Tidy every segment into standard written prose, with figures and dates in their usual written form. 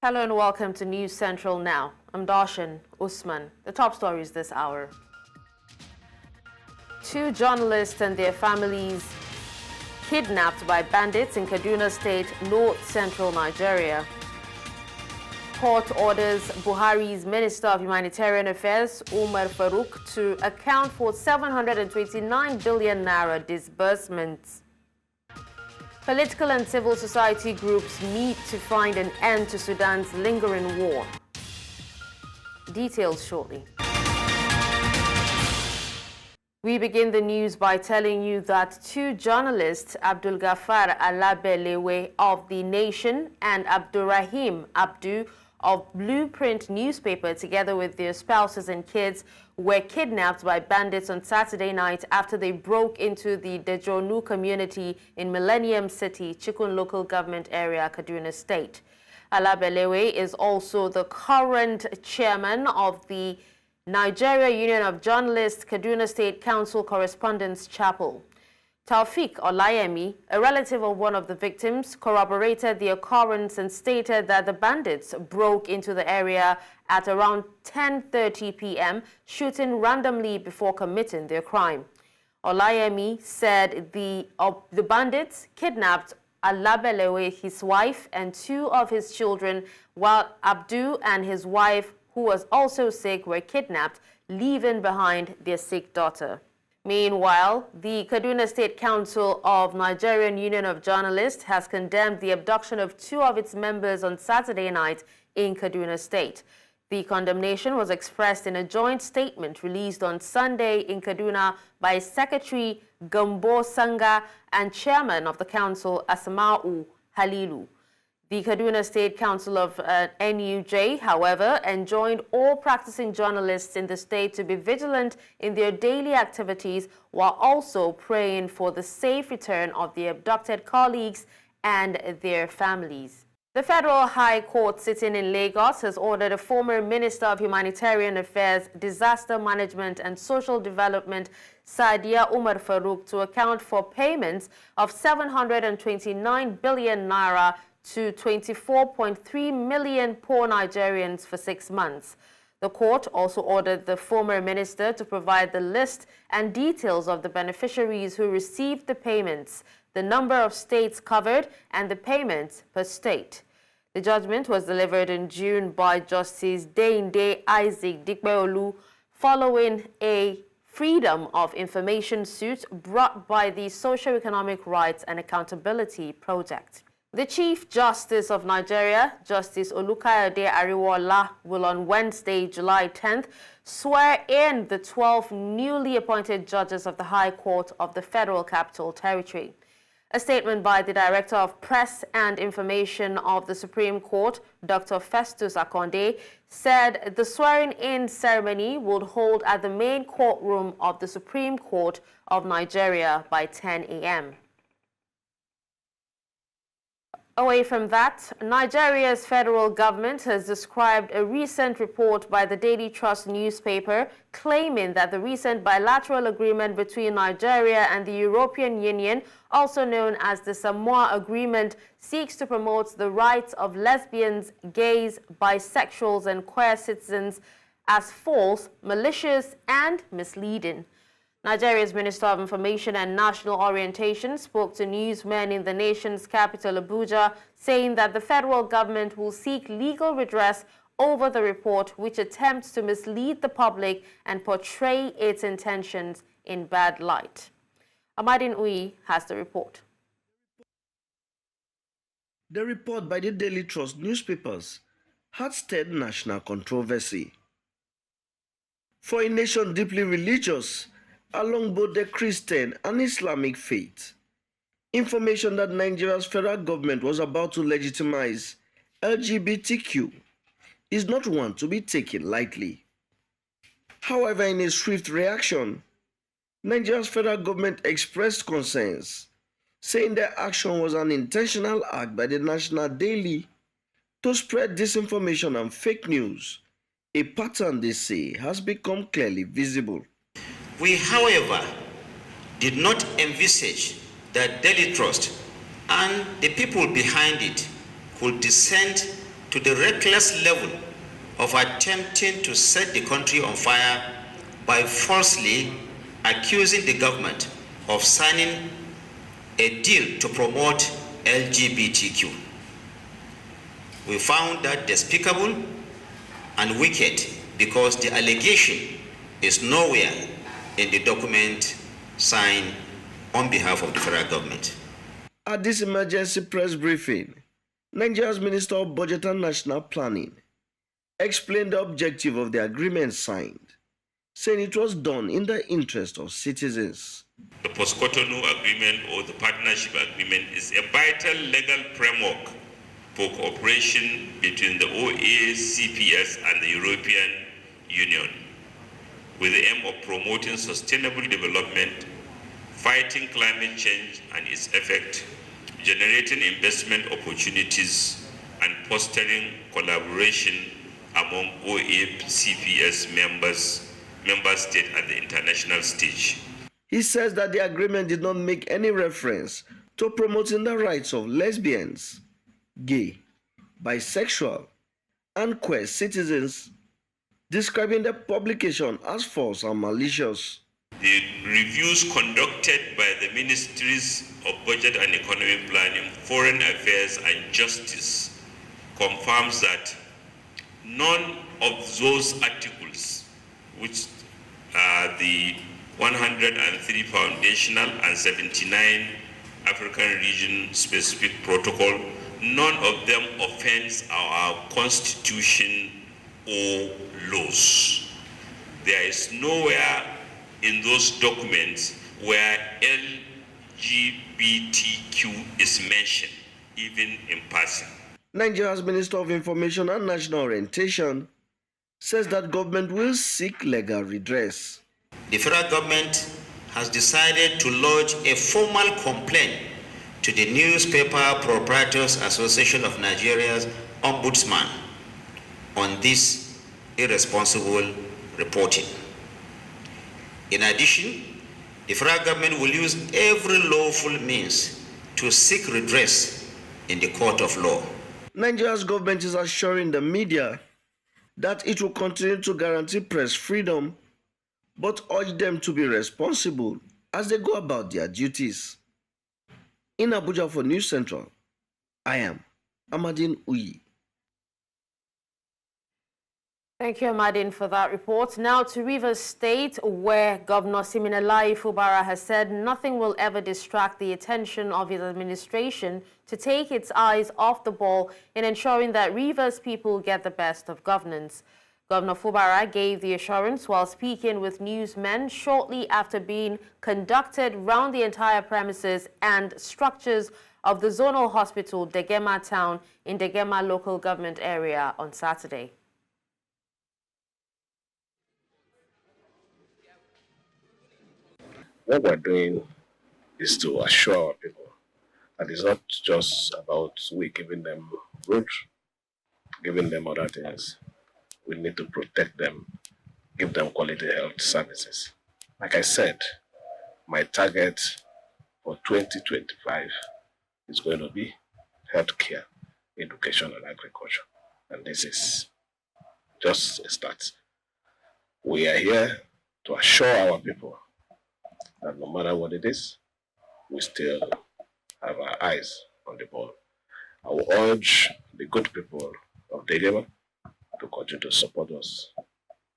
Hello and welcome to News Central Now. I'm Dashen, Usman. The top stories this hour. 2 journalists and their families kidnapped by bandits in Kaduna State, north-central Nigeria. Court orders Buhari's Minister of Humanitarian Affairs, Umar Farouk, to account for 729 billion naira disbursements. Political and civil society groups meet to find an end to Sudan's lingering war. Details shortly. We begin the news by telling you that 2 journalists, Abdul Ghaffar Alabelewe of The Nation and Abdurrahim Abdu of Blueprint newspaper, together with their spouses and kids, were kidnapped by bandits on Saturday night after they broke into the Dejonu community in Millennium City, Chikun local government area, Kaduna State. Alabelewe is also the current chairman of the Nigeria Union of Journalists, Kaduna State Council Correspondence Chapel. Taufik Olayemi, a relative of one of the victims, corroborated the occurrence and stated that the bandits broke into the area at around 10:30 p.m., shooting randomly before committing their crime. Olayemi said the bandits kidnapped Alabelewe, his wife, and 2 of his children, while Abdu and his wife, who was also sick, were kidnapped, leaving behind their sick daughter. Meanwhile, the Kaduna State Council of Nigerian Union of Journalists has condemned the abduction of 2 of its members on Saturday night in Kaduna State. The condemnation was expressed in a joint statement released on Sunday in Kaduna by Secretary Gambo Sanga and Chairman of the Council, Asma'u Halilu. The Kaduna State Council of NUJ, however, enjoined all practicing journalists in the state to be vigilant in their daily activities while also praying for the safe return of the abducted colleagues and their families. The Federal High Court sitting in Lagos has ordered a former Minister of Humanitarian Affairs, Disaster Management and Social Development, Sadiya Umar Farouk, to account for payments of 729 billion naira to 24.3 million poor Nigerians for 6 months. The court also ordered the former minister to provide the list and details of the beneficiaries who received the payments, the number of states covered, and the payments per state. The judgment was delivered in June by Justice Deinde Isaac Dikbeolu following a Freedom of Information suit brought by the Socio-Economic Rights and Accountability Project. The Chief Justice of Nigeria, Justice Olukayode Ariwola, will on Wednesday, July 10th, swear in the 12 newly appointed judges of the High Court of the Federal Capital Territory. A statement by the Director of Press and Information of the Supreme Court, Dr. Festus Akonde, said the swearing-in ceremony would hold at the main courtroom of the Supreme Court of Nigeria by 10 a.m. Away from that, Nigeria's federal government has described a recent report by the Daily Trust newspaper claiming that the recent bilateral agreement between Nigeria and the European Union, also known as the Samoa Agreement, seeks to promote the rights of lesbians, gays, bisexuals, and queer citizens as false, malicious, and misleading. Nigeria's Minister of Information and National Orientation spoke to newsmen in the nation's capital, Abuja, saying that the federal government will seek legal redress over the report, which attempts to mislead the public and portray its intentions in bad light. Amadin Uyi has the report. The report by the Daily Trust newspapers had stirred national controversy. For a nation deeply religious, along both the Christian and Islamic faith, information that Nigeria's federal government was about to legitimize LGBTQ is not one to be taken lightly. However, in a swift reaction, Nigeria's federal government expressed concerns, saying their action was an intentional act by the National Daily to spread disinformation and fake news, a pattern they say has become clearly visible. We, however, did not envisage that Daily Trust and the people behind it could descend to the reckless level of attempting to set the country on fire by falsely accusing the government of signing a deal to promote LGBTQ. We found that despicable and wicked because the allegation is nowhere in the document signed on behalf of the federal government. At this emergency press briefing, Nigeria's Minister of Budget and National Planning explained the objective of the agreement signed, saying it was done in the interest of citizens. The post-Cotonou agreement or the partnership agreement is a vital legal framework for cooperation between the OA, CPS and the European Union, with the aim of promoting sustainable development, fighting climate change and its effect, generating investment opportunities, and fostering collaboration among OA, CPS member states at the international stage. He says that the agreement did not make any reference to promoting the rights of lesbians, gay, bisexual, and queer citizens, describing the publication as false and malicious. The reviews conducted by the Ministries of Budget and Economic Planning, Foreign Affairs and Justice confirms that none of those articles, which are the 103 foundational and 79 African region specific protocol, none of them offends our constitution or laws. There is nowhere in those documents where LGBTQ is mentioned, even in passing. Nigeria's Minister of Information and National Orientation says that government will seek legal redress. The federal government has decided to lodge a formal complaint to the Newspaper Proprietors Association of Nigeria's Ombudsman on this irresponsible reporting. In addition, the federal government will use every lawful means to seek redress in the court of law. Nigeria's government is assuring the media that it will continue to guarantee press freedom, but urge them to be responsible as they go about their duties. In Abuja for News Central, I am Amadine Uyi. Thank you, Amadine, for that report. Now to Rivers State, where Governor Siminalayi Fubara has said nothing will ever distract the attention of his administration to take its eyes off the ball in ensuring that Rivers people get the best of governance. Governor Fubara gave the assurance while speaking with newsmen shortly after being conducted round the entire premises and structures of the zonal hospital Degema Town in Degema local government area on Saturday. What we're doing is to assure our people that it's not just about we giving them road, giving them other things. We need to protect them, give them quality health services. Like I said, my target for 2025 is going to be healthcare, education, and agriculture. And this is just a start. We are here to assure our people that no matter what it is, we still have our eyes on the ball. I will urge the good people of Degema to continue to support us,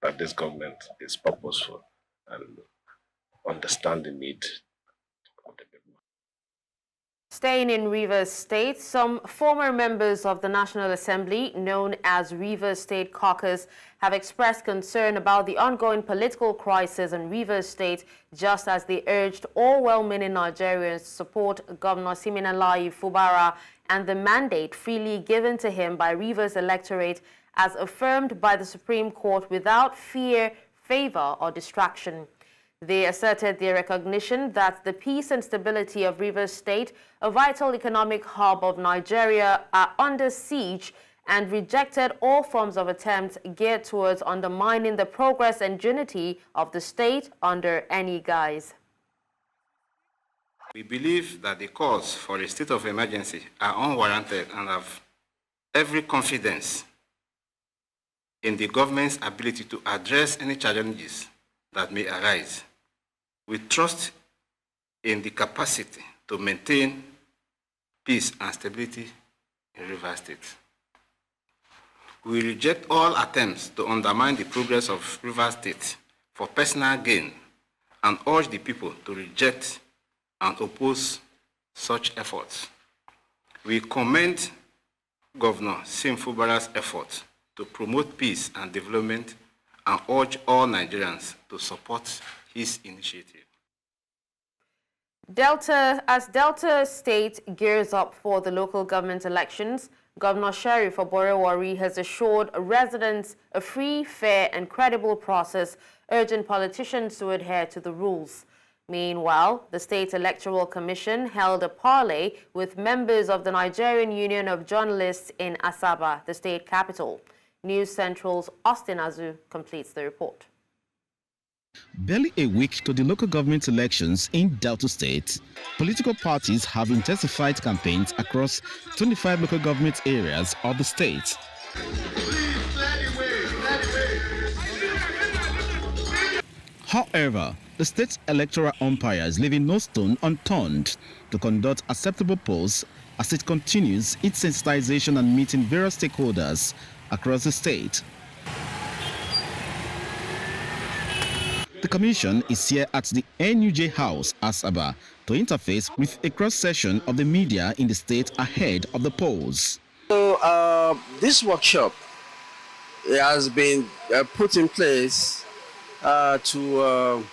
that this government is purposeful and understand the need of the people. Staying in Rivers State, some former members of the National Assembly, known as Rivers State Caucus, have expressed concern about the ongoing political crisis in Rivers State, just as they urged all well-meaning Nigerians to support Governor Siminalayi Fubara and the mandate freely given to him by Rivers electorate as affirmed by the Supreme Court without fear, favor, or distraction. They asserted their recognition that the peace and stability of Rivers State, a vital economic hub of Nigeria, are under siege and rejected all forms of attempts geared towards undermining the progress and unity of the state under any guise. We believe that the calls for a state of emergency are unwarranted and have every confidence in the government's ability to address any challenges that may arise. We trust in the capacity to maintain peace and stability in Rivers State. We reject all attempts to undermine the progress of Rivers State for personal gain and urge the people to reject and oppose such efforts. We commend Governor Simfubara's efforts to promote peace and development and urge all Nigerians to support his initiative. As Delta State gears up for the local government elections, Governor Sheriff Oborewari has assured residents a free, fair and credible process, urging politicians to adhere to the rules. Meanwhile, the State Electoral Commission held a parley with members of the Nigerian Union of Journalists in Asaba, the state capital. News Central's Austin Azu completes the report. Barely a week to the local government elections in Delta State, political parties have intensified campaigns across 25 local government areas of the state. However, the state's electoral umpire is leaving no stone unturned to conduct acceptable polls as it continues its sensitization and meeting various stakeholders across the state. The Commission is here at the NUJ House, Asaba, to interface with a cross-section of the media in the state ahead of the polls. So this workshop has been put in place to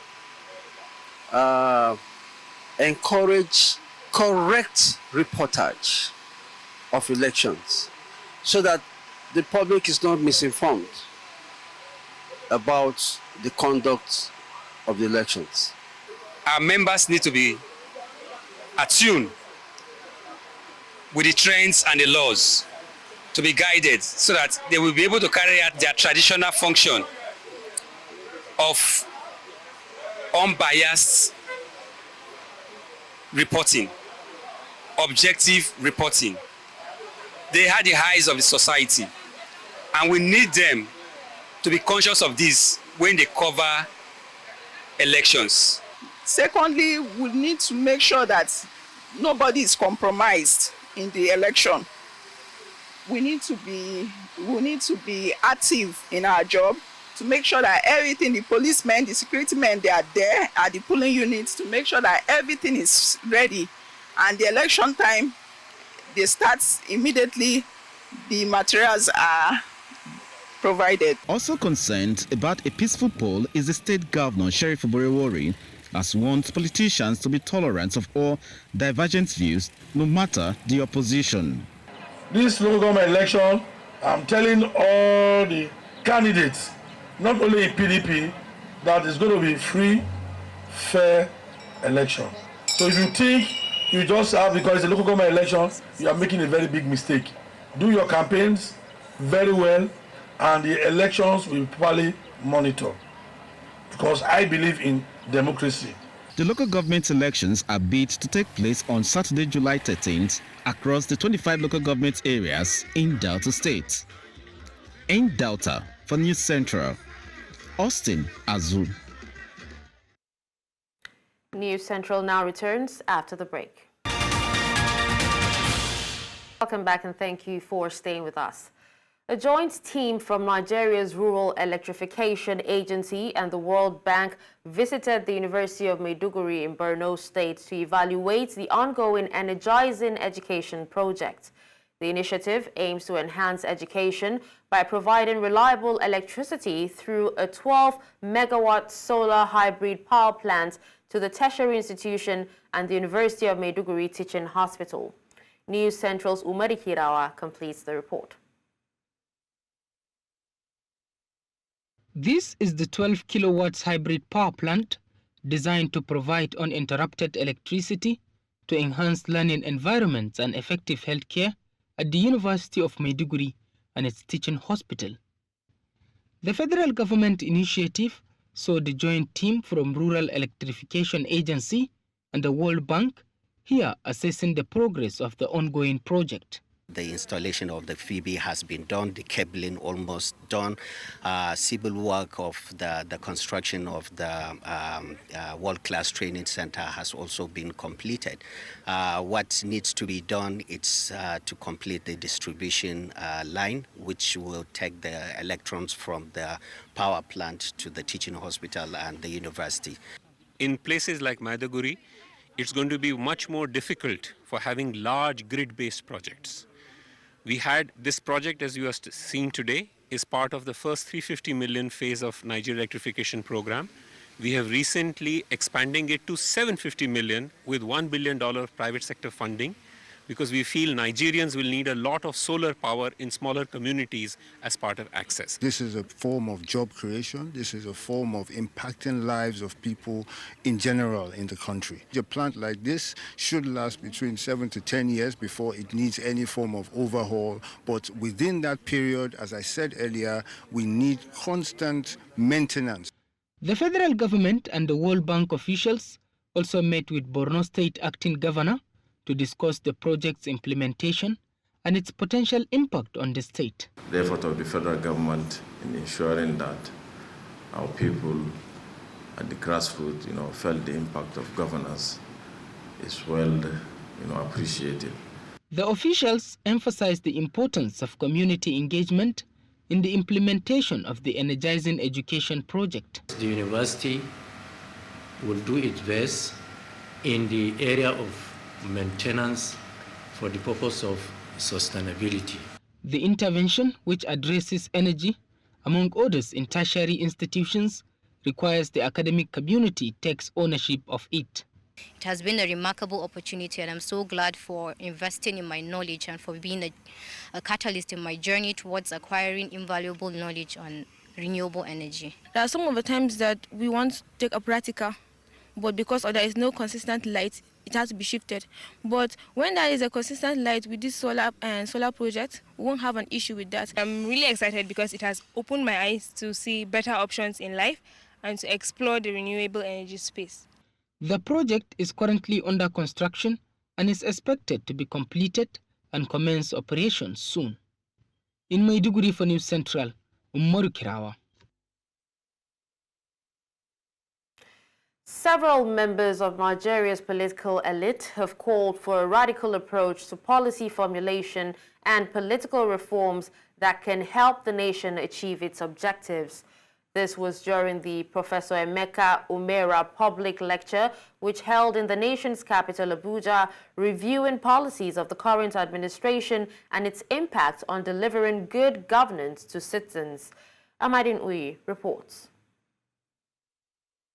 encourage correct reportage of elections so that the public is not misinformed about the conduct of the elections. Our members need to be attuned with the trends and the laws to be guided so that they will be able to carry out their traditional function of unbiased reporting, objective reporting. They are the eyes of the society, and we need them to be conscious of this when they cover elections. Secondly, we need to make sure that nobody is compromised in the election. We need to be active in our job to make sure that everything, the policemen, the security men, they are there at the polling units to make sure that everything is ready. And the election time, they start immediately, the materials are provided. Also concerned about a peaceful poll is the state governor, Sheriff Oborewari, as wants politicians to be tolerant of all divergent views, no matter the opposition. This local government election, I'm telling all the candidates, not only in PDP, that it's going to be free, fair election. So if you think you just have, because it's a local government election, you are making a very big mistake. Do your campaigns very well, and the elections will properly monitor, because I believe in democracy. The local government elections are bid to take place on Saturday, July 13th across the 25 local government areas in Delta State. In Delta, for News Central, Austin Azu. News Central now returns after the break. Welcome back and thank you for staying with us. A joint team from Nigeria's Rural Electrification Agency and the World Bank visited the University of Maiduguri in Borno State to evaluate the ongoing Energizing Education project. The initiative aims to enhance education by providing reliable electricity through a 12-megawatt solar hybrid power plant to the tertiary institution and the University of Maiduguri Teaching Hospital. News Central's Umari Kirawa completes the report. This is the 12 kilowatts hybrid power plant designed to provide uninterrupted electricity to enhance learning environments and effective healthcare at the University of Maiduguri and its teaching hospital. The federal government initiative saw the joint team from Rural Electrification Agency and the World Bank here assessing the progress of the ongoing project. The installation of the Phoebe has been done, the cabling almost done, civil work of the construction of the world-class training center has also been completed. What needs to be done is to complete the distribution line, which will take the electrons from the power plant to the teaching hospital and the university. In places like Maiduguri, it's going to be much more difficult for having large grid-based projects. We had this project, as you are seeing today, is part of the first 350 million phase of Nigeria electrification program. We have recently expanding it to 750 million with $1 billion private sector funding, because we feel Nigerians will need a lot of solar power in smaller communities as part of access. This is a form of job creation. This is a form of impacting lives of people in general in the country. A plant like this should last between 7 to 10 years before it needs any form of overhaul. But within that period, as I said earlier, we need constant maintenance. The federal government and the World Bank officials also met with Borno State Acting Governor to discuss the project's implementation and its potential impact on the state. The effort of the federal government in ensuring that our people at the grassroots, felt the impact of governance is well, appreciated. The officials emphasized the importance of community engagement in the implementation of the Energizing Education project. The university will do its best in the area of maintenance for the purpose of sustainability. The intervention, which addresses energy, among others in tertiary institutions, requires the academic community takes ownership of it. It has been a remarkable opportunity, and I'm so glad for investing in my knowledge and for being a catalyst in my journey towards acquiring invaluable knowledge on renewable energy. There are some of the times that we want to take a practical, but because there is no consistent light, it has to be shifted. But when there is a consistent light with this solar project, we won't have an issue with that. I'm really excited because it has opened my eyes to see better options in life and to explore the renewable energy space. The project is currently under construction and is expected to be completed and commence operations soon. In Maiduguri for News Central, Umaru Kirawa. Several members of Nigeria's political elite have called for a radical approach to policy formulation and political reforms that can help the nation achieve its objectives. This was during the Professor Emeka Umera public lecture, which held in the nation's capital, Abuja, reviewing policies of the current administration and its impact on delivering good governance to citizens. Amadin Uyi reports.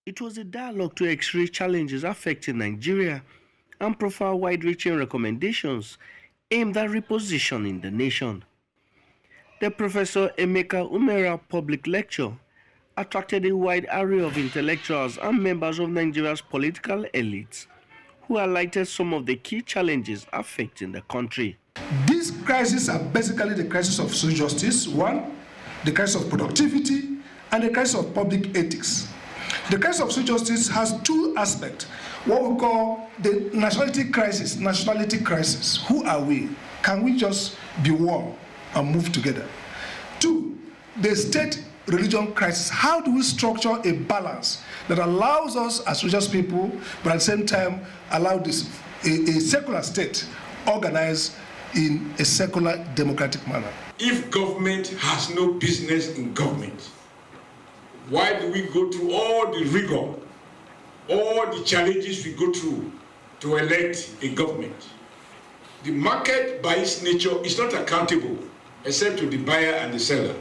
It was a dialogue to x-ray challenges affecting Nigeria and profile wide-reaching recommendations aimed at repositioning the nation. The Professor Emeka Umera public lecture attracted a wide array of intellectuals and members of Nigeria's political elites who highlighted some of the key challenges affecting the country. These crises are basically the crisis of social justice, one, the crisis of productivity, and the crisis of public ethics. The crisis of social justice has two aspects, what we call the nationality crisis. Who are we? Can we just be one and move together? Two, the state religion crisis. How do we structure a balance that allows us as religious people, but at the same time allow this a secular state organized in a secular democratic manner? If government has no business in government, why do we go through all the rigor, all the challenges we go through to elect a government? The market by its nature is not accountable except to the buyer and the seller.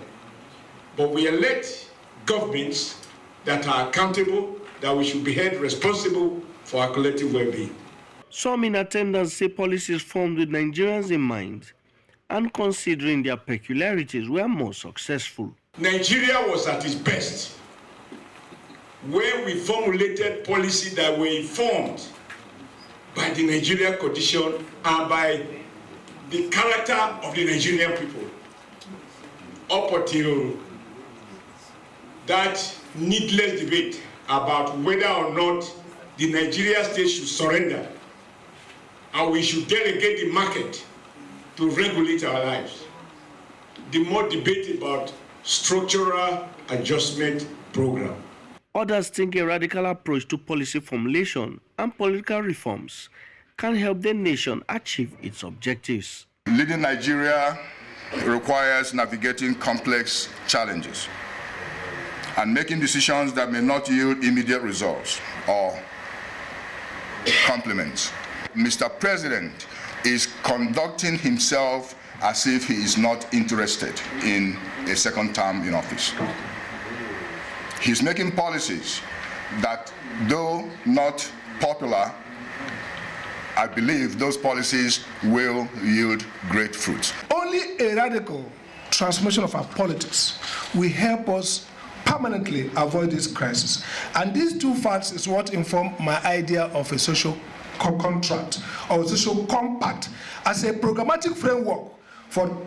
But we elect governments that are accountable, that we should be held responsible for our collective well-being. Some in attendance say policies formed with Nigerians in mind and considering their peculiarities were more successful. Nigeria was at its best when we formulated policies that were informed by the Nigerian condition and by the character of the Nigerian people. Up until that needless debate about whether or not the Nigeria state should surrender and we should delegate the market to regulate our lives. The more debate about structural adjustment program. Others think a radical approach to policy formulation and political reforms can help the nation achieve its objectives. Leading Nigeria requires navigating complex challenges and making decisions that may not yield immediate results or compliments. Mr. President is conducting himself as if he is not interested in a second term in office. He's making policies that, though not popular, I believe those policies will yield great fruits. Only a radical transformation of our politics will help us permanently avoid this crisis. And these two facts is what inform my idea of a social contract or a social compact as a programmatic framework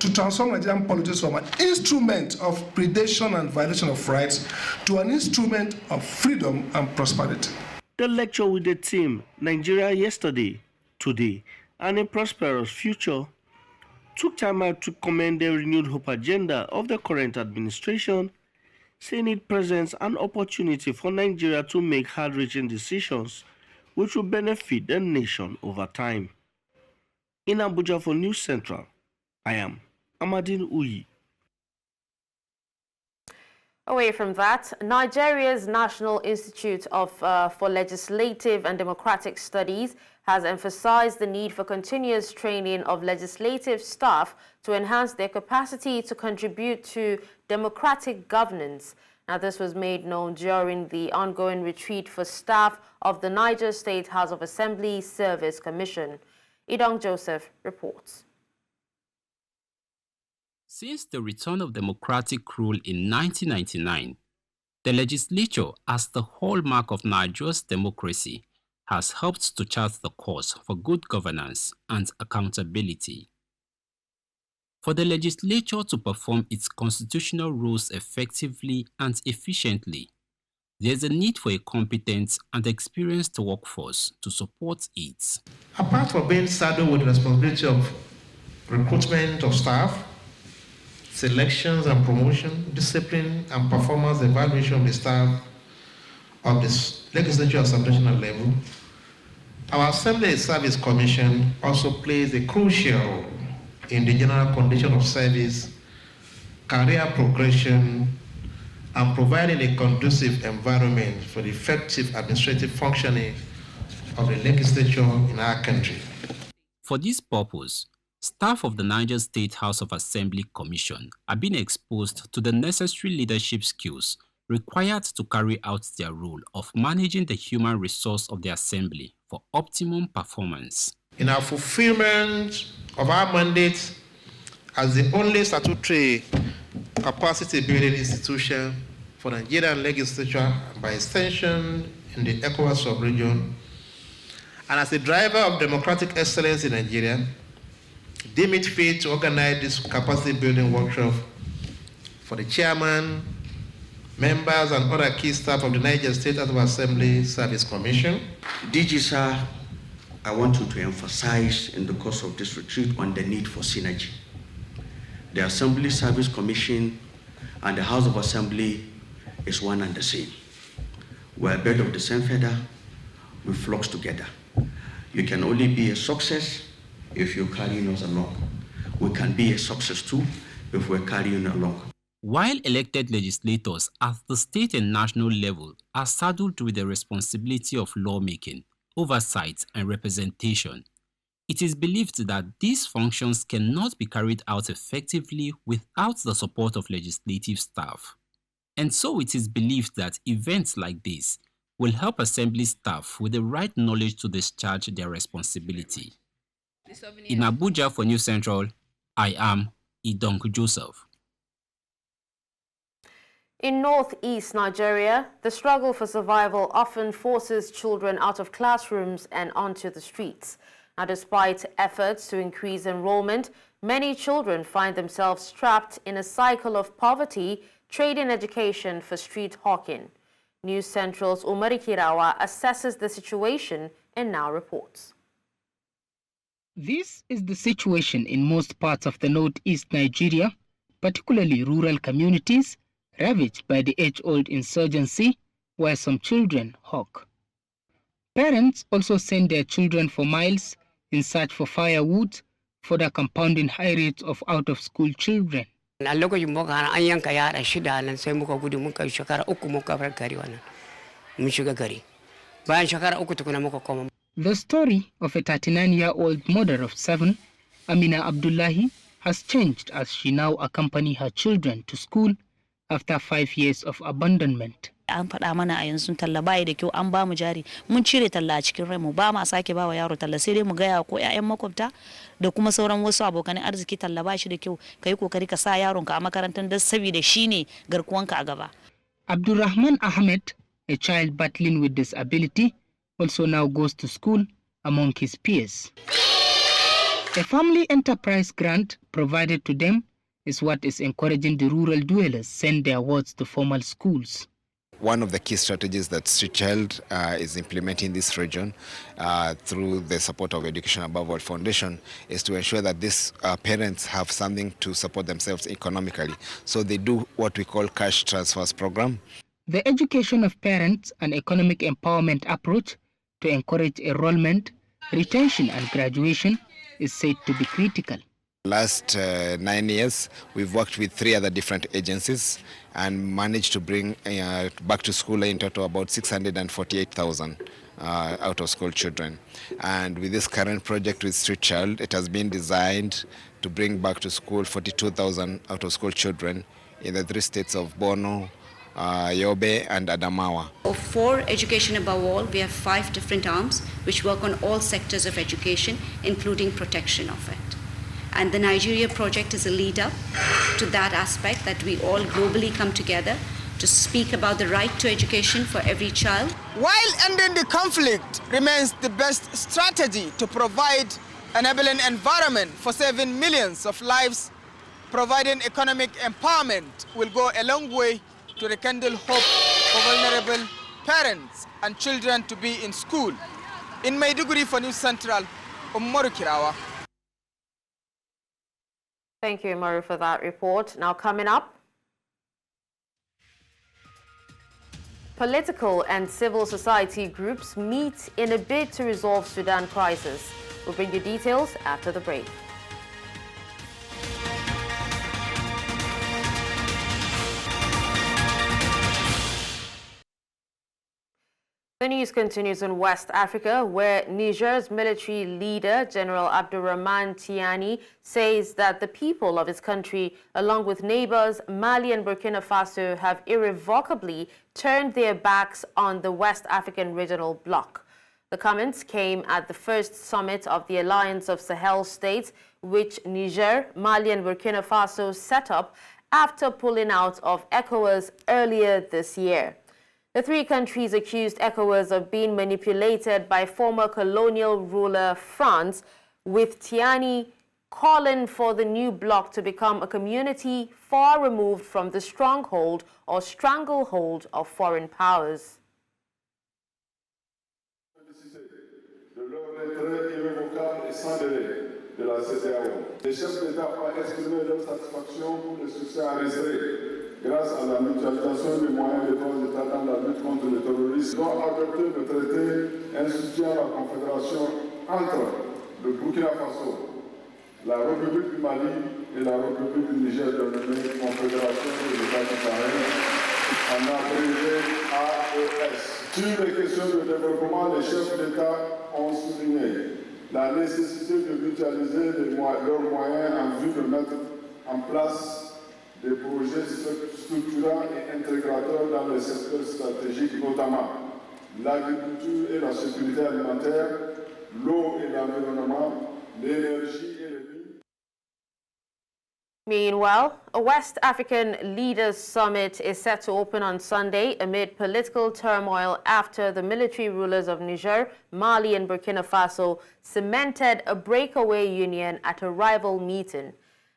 to transform Nigerian politics from an instrument of predation and violation of rights to an instrument of freedom and prosperity. The lecture with the theme Nigeria Yesterday, Today, and a Prosperous Future took time out to commend the renewed hope agenda of the current administration, saying it presents an opportunity for Nigeria to make hard-reaching decisions which will benefit the nation over time. In Abuja for News Central, I am Amadine Uyi. Away from that, Nigeria's National Institute for Legislative and Democratic Studies has emphasized the need for continuous training of legislative staff to enhance their capacity to contribute to democratic governance. Now, this was made known during the ongoing retreat for staff of the Niger State House of Assembly Service Commission. Idong Joseph reports. Since the return of democratic rule in 1999, the legislature, as the hallmark of Nigeria's democracy, has helped to chart the course for good governance and accountability. For the legislature to perform its constitutional roles effectively and efficiently, there is a need for a competent and experienced workforce to support it. Apart from being saddled with the responsibility of recruitment of staff, selections and promotion, discipline and performance evaluation of the staff of the legislature at subnational level, our Assembly Service Commission also plays a crucial role in the general condition of service, career progression, and providing a conducive environment for the effective administrative functioning of the legislature in our country. For this purpose, staff of the Niger State House of Assembly Commission are being exposed to the necessary leadership skills required to carry out their role of managing the human resource of the Assembly for optimum performance. In our fulfillment of our mandate as the only statutory capacity building institution for the Nigerian legislature, and by extension in the ECOWAS sub-region, and as a driver of democratic excellence in Nigeria, deem it fit to organize this capacity building workshop for the chairman, members, and other key staff of the Niger State House of Assembly Service Commission. DG sir, I want you to emphasize in the course of this retreat on the need for synergy. The Assembly Service Commission and the House of Assembly is one and the same. We're a bird of the same feather, we flock together. You can only be a success if you're carrying us along. We can be a success too if we're carrying along. While elected legislators at the state and national level are saddled with the responsibility of lawmaking, oversight, and representation, it is believed that these functions cannot be carried out effectively without the support of legislative staff. And so it is believed that events like this will help assembly staff with the right knowledge to discharge their responsibility. In Abuja for News Central, I am Idong Joseph. In northeast Nigeria, the struggle for survival often forces children out of classrooms and onto the streets. Now, despite efforts to increase enrollment, many children find themselves trapped in a cycle of poverty, trading education for street hawking. News Central's Umari Kirawa assesses the situation and now reports. This is the situation in most parts of the northeast Nigeria, particularly rural communities ravaged by the age-old insurgency, where some children hawk. Parents also send their children for miles in search for firewood, further compounding high rates of out-of-school children. A lokacin boko haram an yanka yara shida nan sai muka gudu muka shekara uku muka bar gari wannan mun shiga gari bayan shekara uku tukuna muka koma. The story of a 39-year-old mother of 7, Amina Abdullahi, has changed as she now accompanies her children to school after 5 years of abandonment. An faɗa mana a yanzu talla bai da kyau an ba mu jari mun cire talla a cikin rai mu ba ma sake ba wa yaro talla sai dai mu gaya ko ƴaƴan makwabta da kuma sauran wasu abokan arziki talla ba shi da kyau kai kokari ka sa yaronka a makarantar da saboda shine garkuwanka a gaba. Abdulrahman Ahmed, a child battling with disability, also now goes to school among his peers. A family enterprise grant provided to them is what is encouraging the rural dwellers send their wards to formal schools. One of the key strategies that Street Child is implementing in this region through the support of Education Above All Foundation is to ensure that these parents have something to support themselves economically. So they do what we call cash transfers program. The education of parents and economic empowerment approach to encourage enrollment, retention and graduation is said to be critical. Last 9 years, we've worked with 3 other different agencies and managed to bring back to school in total about 648,000 out-of-school children. And with this current project with Street Child, it has been designed to bring back to school 42,000 out-of-school children in the 3 states of Borno, Yobe and Adamawa. For Education Above All, we have 5 different arms which work on all sectors of education, including protection of it. And the Nigeria project is a lead up to that aspect, that we all globally come together to speak about the right to education for every child. While ending the conflict remains the best strategy to provide an enabling environment for saving millions of lives, providing economic empowerment will go a long way to rekindle hope for vulnerable parents and children to be in school. In Maiduguri for News Central, Umaru Kirawa. Thank you, Umaru, for that report. Now coming up, political and civil society groups meet in a bid to resolve Sudan crisis. We'll bring you details after the break. The news continues in West Africa, where Niger's military leader, General Abdurrahman Tiani, says that the people of his country, along with neighbors Mali and Burkina Faso, have irrevocably turned their backs on the West African regional bloc. The comments came at the first summit of the Alliance of Sahel States, which Niger, Mali and Burkina Faso set up after pulling out of ECOWAS earlier this year. The 3 countries accused ECOWAS of being manipulated by former colonial ruler France, with Tiani calling for the new bloc to become a community far removed from the stronghold or stranglehold of foreign powers. De la CEDEAO. Les chefs d'État ont exprimé leur satisfaction pour le succès enregistré grâce à la mutualisation des moyens des 3 États dans la lutte contre le terrorisme. Ils ont adopté le traité instituant la confédération entre le Burkina Faso, la République du Mali et la République du Niger, dénommée Confédération des États du Sahel, en abrégé AES. Sur les questions de développement, les chefs d'État ont souligné la nécessité de mutualiser leurs moyens en vue de mettre en place des projets structurants et intégrateurs dans les secteurs stratégiques, notamment l'agriculture et la sécurité alimentaire, l'eau et l'environnement, l'énergie et les mines. Meanwhile, a West African Leaders Summit is set to open on Sunday amid political turmoil after the military rulers of Niger, Mali and Burkina Faso cemented a breakaway union at a rival meeting.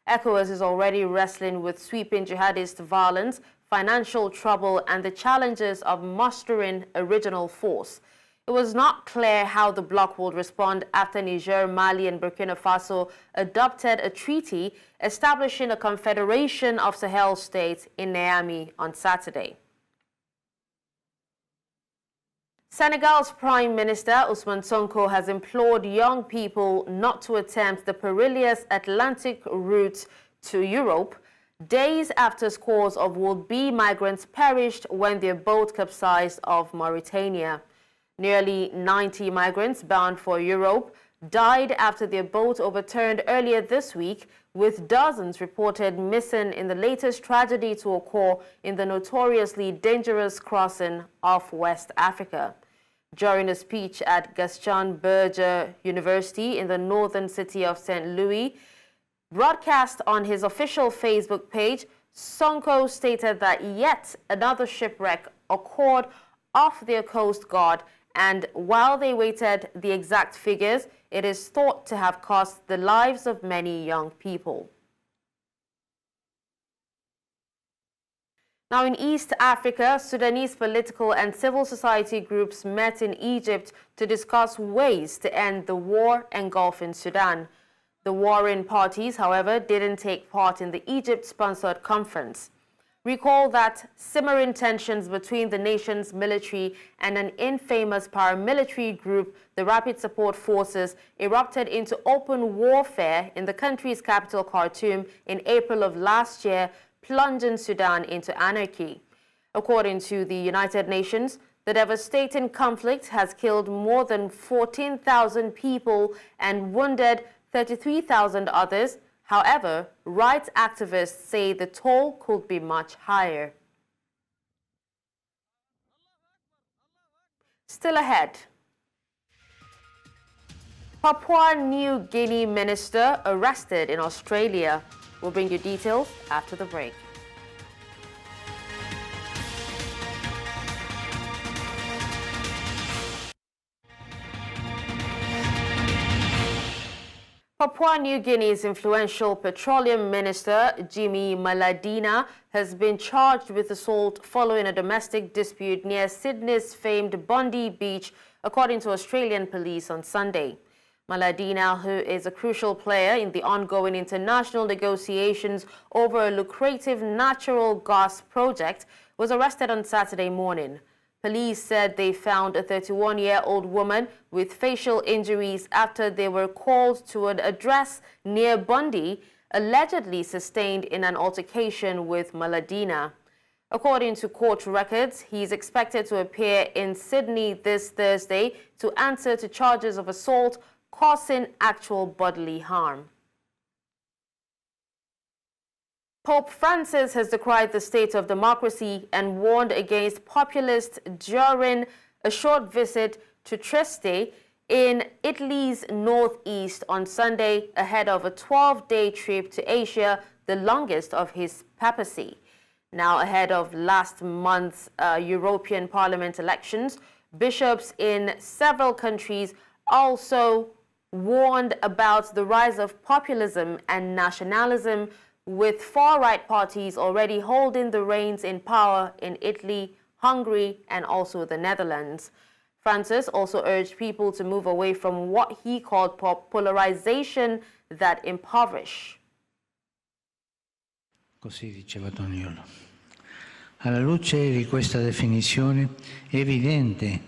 ECOWAS is already wrestling with sweeping jihadist violence, financial trouble and the challenges of mustering a regional force. It was not clear how the bloc would respond after Niger, Mali, and Burkina Faso adopted a treaty establishing a confederation of Sahel states in Niamey on Saturday. Senegal's Prime Minister Usman has implored young people not to attempt the perilous Atlantic route to Europe, days after scores of would-be migrants perished when their boat capsized off Mauritania. Nearly 90 migrants bound for Europe died after their boat overturned earlier this week, with dozens reported missing in the latest tragedy to occur in the notoriously dangerous crossing off West Africa. During a speech at Gaston Berger University in the northern city of St. Louis, broadcast on his official Facebook page, Sonko stated that yet another shipwreck occurred off their coast guard, and while they waited the exact figures, it is thought to have cost the lives of many young people. Now in East Africa, Sudanese political and civil society groups met in Egypt to discuss ways to end the war engulfing Sudan. The warring parties, however, didn't take part in the Egypt-sponsored conference. Recall that simmering tensions between the nation's military and an infamous paramilitary group, the Rapid Support Forces, erupted into open warfare in the country's capital, Khartoum, in April of last year, plunging Sudan into anarchy. According to the United Nations, the devastating conflict has killed more than 14,000 people and wounded 33,000 others. However, rights activists say the toll could be much higher. Still ahead, Papua New Guinea minister arrested in Australia. We'll bring you details after the break. Papua New Guinea's influential petroleum minister, Jimmy Maladina, has been charged with assault following a domestic dispute near Sydney's famed Bondi Beach, according to Australian police on Sunday. Maladina, who is a crucial player in the ongoing international negotiations over a lucrative natural gas project, was arrested on Saturday morning. Police said they found a 31-year-old woman with facial injuries after they were called to an address near Bondi, allegedly sustained in an altercation with Maladina. According to court records, he is expected to appear in Sydney this Thursday to answer to charges of assault causing actual bodily harm. Pope Francis has decried the state of democracy and warned against populists during a short visit to Trieste in Italy's northeast on Sunday ahead of a 12-day trip to Asia, the longest of his papacy. Now, ahead of last month's European Parliament elections, bishops in several countries also warned about the rise of populism and nationalism, with far-right parties already holding the reins in power in Italy, Hungary, and also the Netherlands. Francis also urged people to move away from what he called polarization that impoverish. Così diceva Toniolo. Alla luce di questa definizione è evidente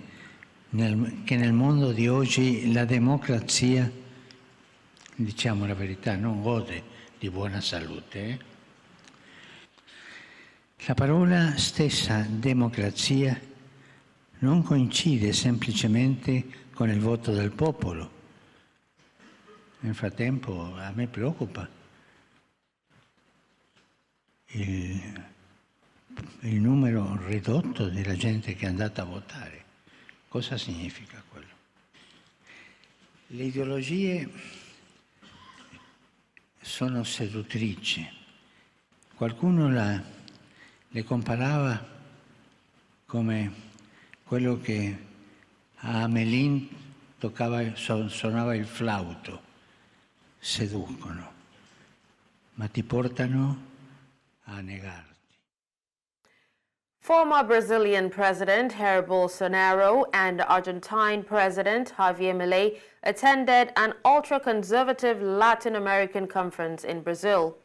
che nel mondo di oggi la democrazia, diciamo la verità, non gode di buona salute. La parola stessa democrazia non coincide semplicemente con il voto del popolo. Nel frattempo a me preoccupa il numero ridotto della gente che è andata a votare. Cosa significa quello? Le ideologie sono seduttrici. Qualcuno le comparava come quello che a Amelin suonava il flauto. Seducono, ma ti portano a negarti. Former Brazilian President Jair Bolsonaro and Argentine President Javier Milei attended an ultra-conservative Latin American conference in Brazil.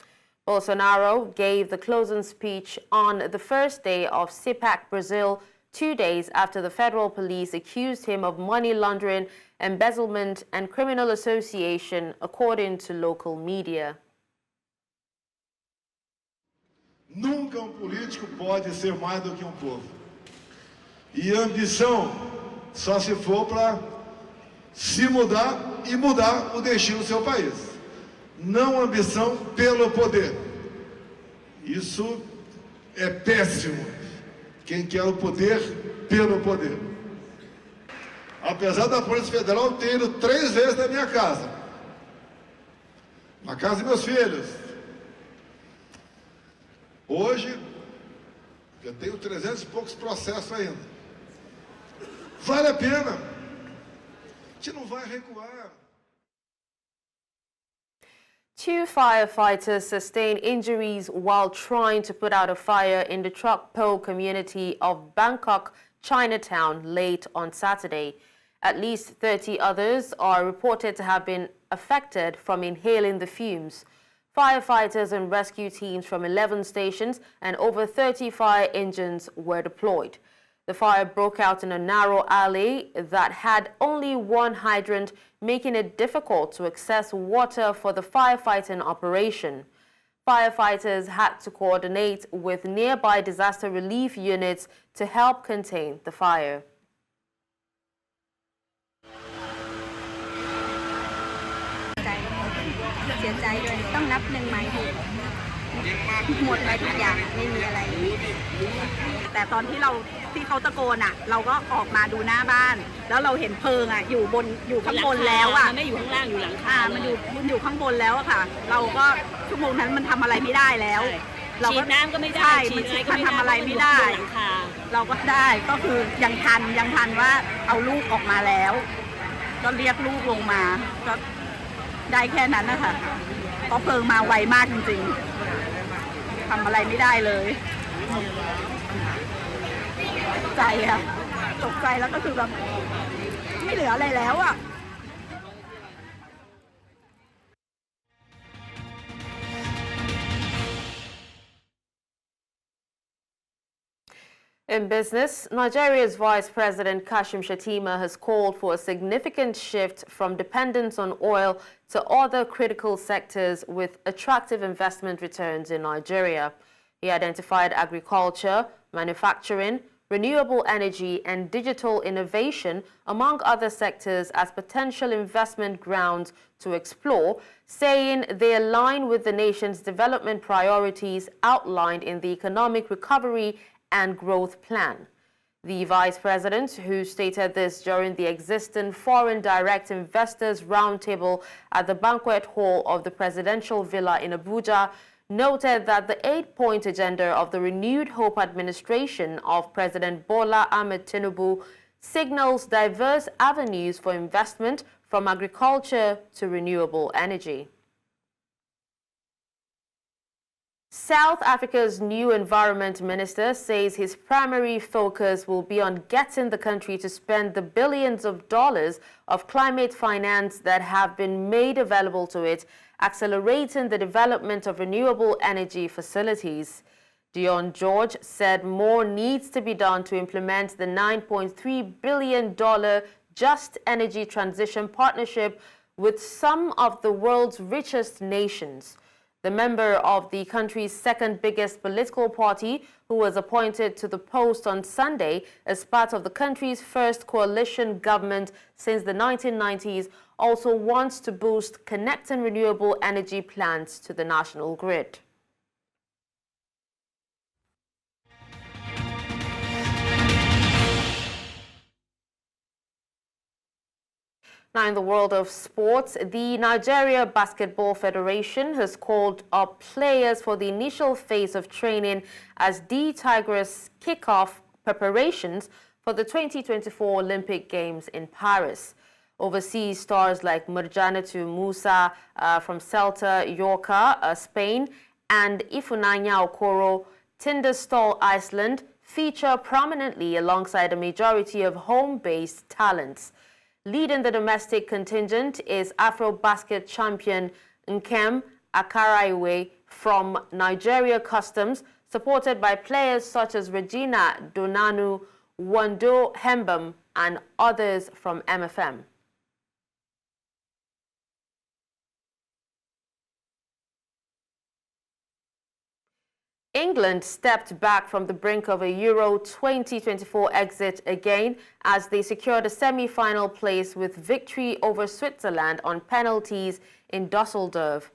Bolsonaro gave the closing speech on the first day of CPAC Brazil, 2 days after the federal police accused him of money laundering, embezzlement, and criminal association, according to local media. Nunca político pode ser mais do que povo. E ambição só se for para se mudar e mudar o destino do seu país. Não ambição pelo poder. Isso é péssimo. Quem quer o poder pelo poder. Apesar da Polícia Federal ter ido 3 vezes na minha casa. Na casa dos meus filhos. Hoje, eu tenho 300 e poucos processos ainda. Vale a pena. A gente não vai recuar. 2 firefighters sustained injuries while trying to put out a fire in the Truck Po community of Bangkok, Chinatown, late on Saturday. At least 30 others are reported to have been affected from inhaling the fumes. Firefighters and rescue teams from 11 stations and over 30 fire engines were deployed. The fire broke out in a narrow alley that had only one hydrant, making it difficult to access water for the firefighting operation. Firefighters had to coordinate with nearby disaster relief units to help contain the fire. In business, Nigeria's Vice President Kashim Shettima has called for a significant shift from dependence on oil to other critical sectors with attractive investment returns in Nigeria. He identified agriculture, manufacturing, renewable energy, and digital innovation, among other sectors, as potential investment grounds to explore, saying they align with the nation's development priorities outlined in the Economic Recovery and Growth Plan. The Vice President, who stated this during the existing Foreign Direct Investors Roundtable at the banquet hall of the Presidential Villa in Abuja, noted that the 8-point agenda of the Renewed Hope administration of President Bola Ahmed Tinubu signals diverse avenues for investment, from agriculture to renewable energy. South Africa's new environment minister says his primary focus will be on getting the country to spend the billions of dollars of climate finance that have been made available to it, accelerating the development of renewable energy facilities. Dion George said more needs to be done to implement the $9.3 billion Just Energy Transition Partnership with some of the world's richest nations. The member of the country's second biggest political party, who was appointed to the post on Sunday as part of the country's first coalition government since the 1990s, also wants to boost connecting renewable energy plants to the national grid. Now, in the world of sports, the Nigeria Basketball Federation has called up players for the initial phase of training as the Tigers kick off preparations for the 2024 Olympic Games in Paris. Overseas stars like Murjanatu Musa from Celta Yorka, Spain, and Ifunanya Okoro, Tindastol, Iceland, feature prominently alongside a majority of home-based talents. Leading the domestic contingent is Afro-Basket champion Nkem Akaraiwe from Nigeria Customs, supported by players such as Regina Donanu, Wando Hembam, and others from MFM. England stepped back from the brink of a Euro 2024 exit again as they secured a semi-final place with victory over Switzerland on penalties in Dusseldorf.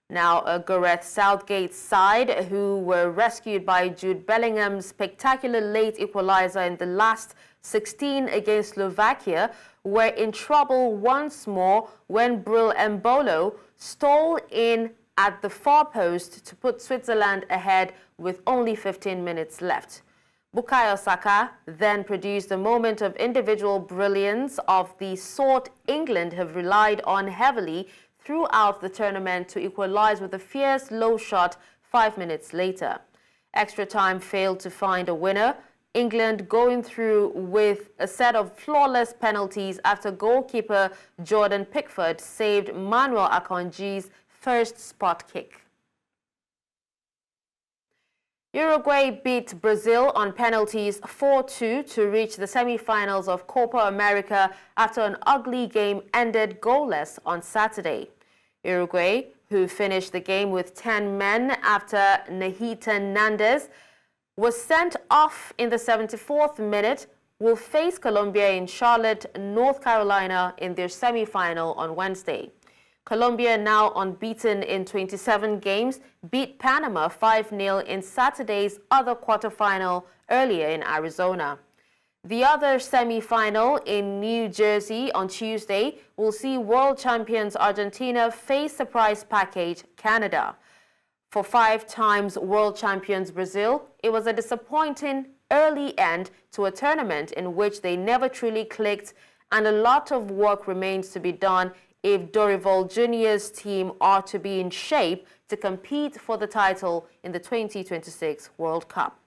Now, Gareth Southgate's side, who were rescued by Jude Bellingham's spectacular late equalizer in the last 16 against Slovakia, were in trouble once more when Bril Embolo stole in at the far post to put Switzerland ahead with only 15 minutes left. Bukayo Saka then produced a moment of individual brilliance of the sort England have relied on heavily throughout the tournament to equalize with a fierce low shot 5 minutes later. Extra time failed to find a winner, England going through with a set of flawless penalties after goalkeeper Jordan Pickford saved Manuel Akanji's first spot kick. Uruguay beat Brazil on penalties 4-2 to reach the semi-finals of Copa America after an ugly game ended goalless on Saturday. Uruguay, who finished the game with 10 men after Nathan Nandez was sent off in the 74th minute, will face Colombia in Charlotte, North Carolina in their semi-final on Wednesday. Colombia, now unbeaten in 27 games, beat Panama 5-0 in Saturday's other quarterfinal earlier in Arizona. The other semi-final in New Jersey on Tuesday will see world champions Argentina face surprise package Canada. For 5 times world champions Brazil, it was a disappointing early end to a tournament in which they never truly clicked, and a lot of work remains to be done if Dorival Jr.'s team are to be in shape to compete for the title in the 2026 World Cup.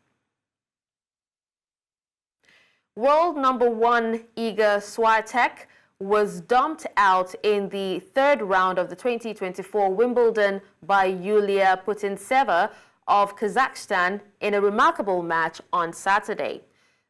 World #1 Iga Swiatek was dumped out in the 3rd round of the 2024 Wimbledon by Yulia Putintseva of Kazakhstan in a remarkable match on Saturday.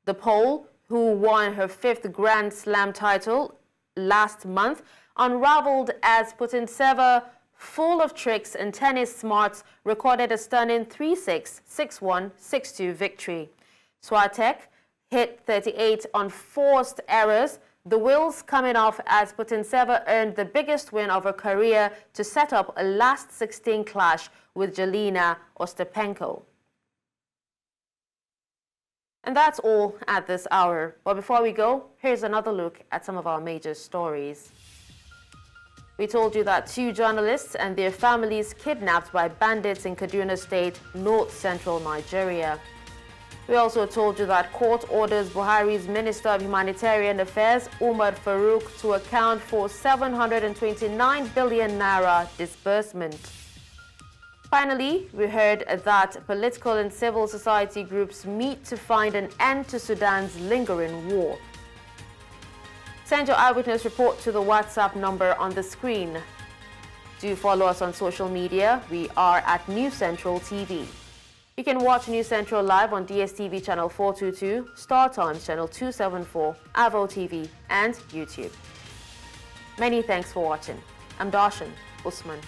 The Pole, who won her 5th Grand Slam title last month, unraveled as Putintseva, full of tricks and tennis smarts, recorded a stunning 3-6, 6-1, 6-2 victory. Swiatek hit 38 on forced errors, the wheels coming off as Putintseva earned the biggest win of her career to set up a last 16 clash with Jelena Ostapenko. And that's all at this hour. But before we go, here's another look at some of our major stories. We told you that 2 journalists and their families kidnapped by bandits in Kaduna State, north-central Nigeria. We also told you that court orders Buhari's Minister of Humanitarian Affairs, Umar Farouk, to account for 729 billion naira disbursement. Finally, we heard that political and civil society groups meet to find an end to Sudan's lingering war. Send your eyewitness report to the WhatsApp number on the screen. Do follow us on social media. We are at News Central TV. You can watch News Central live on DSTV channel 422, Star Times channel 274, Avo TV, and YouTube. Many thanks for watching. I'm Dashen. Usman.